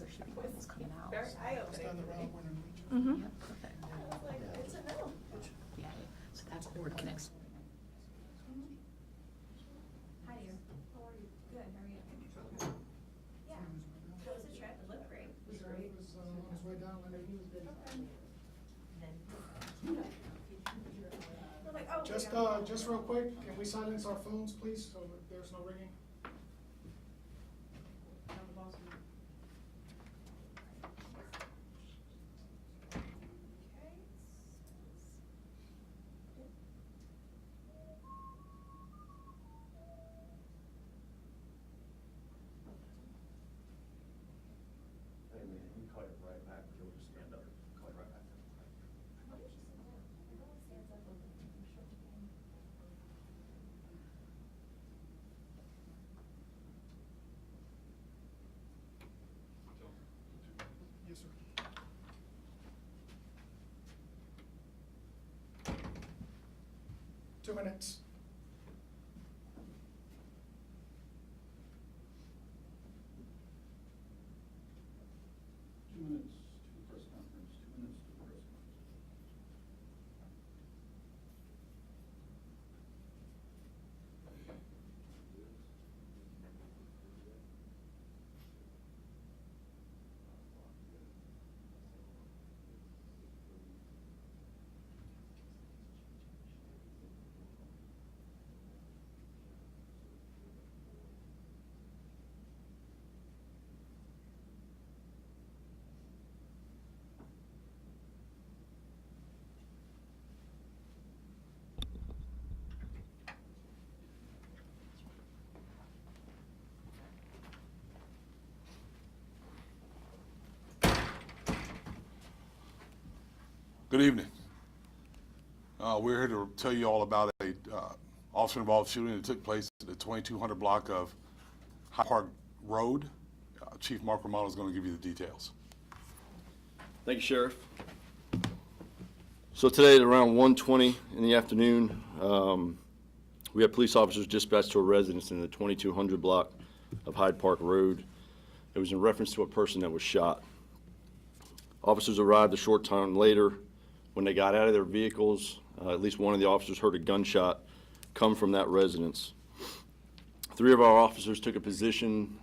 there should be ones coming out. Very eye-opening. Mm-hmm. Yep, perfect. I was like, good to know. Yeah, so that cord connects. Hi, dear. How are you? Good, how are you? Yeah. How was the trip? It looked great. It was great. It was on his way down, and he was good. We're like, oh. Just real quick, can we silence our phones, please, so that there's no ringing? Hey man, you call it right back, you'll just stand up, call it right back. Yes, sir. 2 minutes. Two minutes to the press conference, 2 minutes to the press conference. Good evening. We're here to tell you all about a officer-involved shooting that took place at the 2200 block of High Park Road. Chief Mark Romano is going to give you the details. Thank you, Sheriff. So today at around 1:20 in the afternoon, we had police officers dispatched to a residence in the 2200 block of Hyde Park Road. It was in reference to a person that was shot. Officers arrived a short time later. When they got out of their vehicles, at least one of the officers heard a gunshot come from that residence. 3 of our officers took a position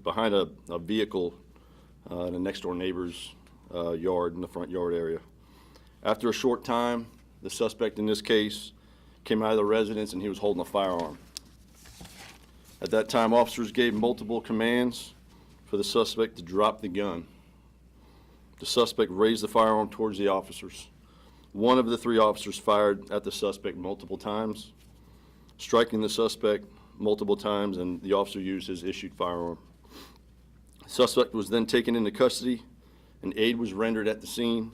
behind a vehicle in a next-door neighbor's yard, in the front yard area. After a short time, the suspect in this case came out of the residence and he was holding a firearm. At that time, officers gave multiple commands for the suspect to drop the gun. The suspect raised the firearm towards the officers. One of the 3 officers fired at the suspect multiple times, striking the suspect multiple times, and the officer used his issued firearm. The suspect was then taken into custody, and aid was rendered at the scene.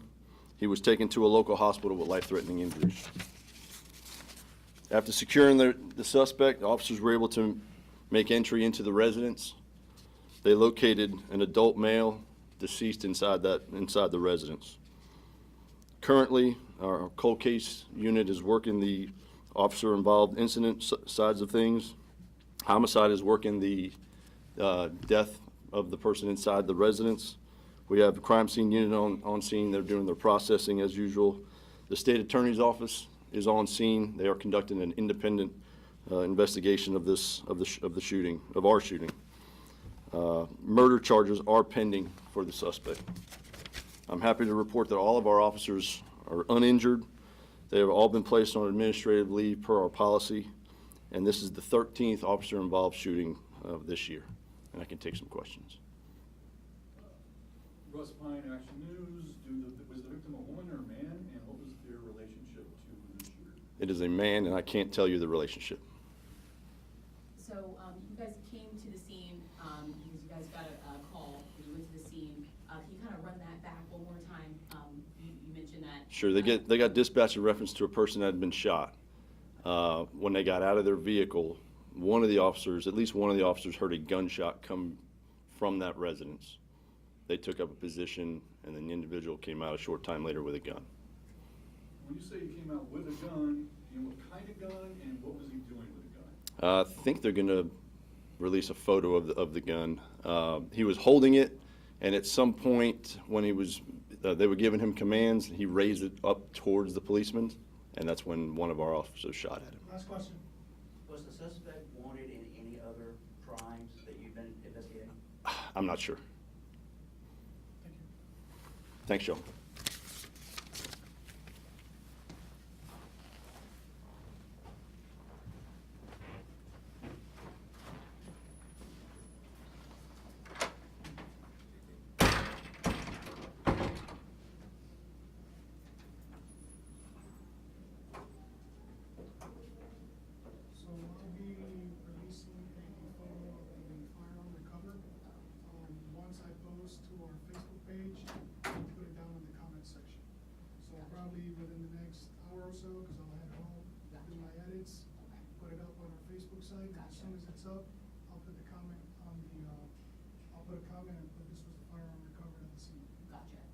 He was taken to a local hospital with life-threatening injuries. After securing the suspect, officers were able to make entry into the residence. They located an adult male deceased inside the residence. Currently, our cold case unit is working the officer-involved incident sides of things. Homicide is working the death of the person inside the residence. We have the crime scene unit on scene. They're doing their processing as usual. The state attorney's office is on scene. They are conducting an independent investigation of our shooting. Murder charges are pending for the suspect. I'm happy to report that all of our officers are uninjured. They have all been placed on administrative leave per our policy, and this is the 13th officer-involved shooting of this year. And I can take some questions. Russ Pine, Action News. Was the victim a woman or a man, and what was their relationship to the shooter? It is a man, and I can't tell you the relationship. So you guys came to the scene because you guys got a call when you went to the scene. Can you kind of run that back one more time? You mentioned that. Sure, they got dispatched in reference to a person that had been shot. When they got out of their vehicle, at least one of the officers heard a gunshot come from that residence. They took up a position, and then the individual came out a short time later with a gun. When you say he came out with a gun, do you know what kind of gun, and what was he doing with the gun? I think they're going to release a photo of the gun. He was holding it, And at some point, when he was, they were giving him commands, he raised it up towards the policeman, and that's when one of our officers shot at him. Last question. Was the suspect wanted in any other crimes that you've been investigating? I'm not sure. Thank you. Thanks, Joe. So I'll be releasing a photo of the firearm recovered. Once I post to our Facebook page, I'll put it down in the comment section. So probably within the next hour or so, because I'll head home, do my edits, put it up on our Facebook site, and as soon as it's up, I'll put the comment on the, I'll put a comment and put this was the firearm recovered at the scene. Gotcha.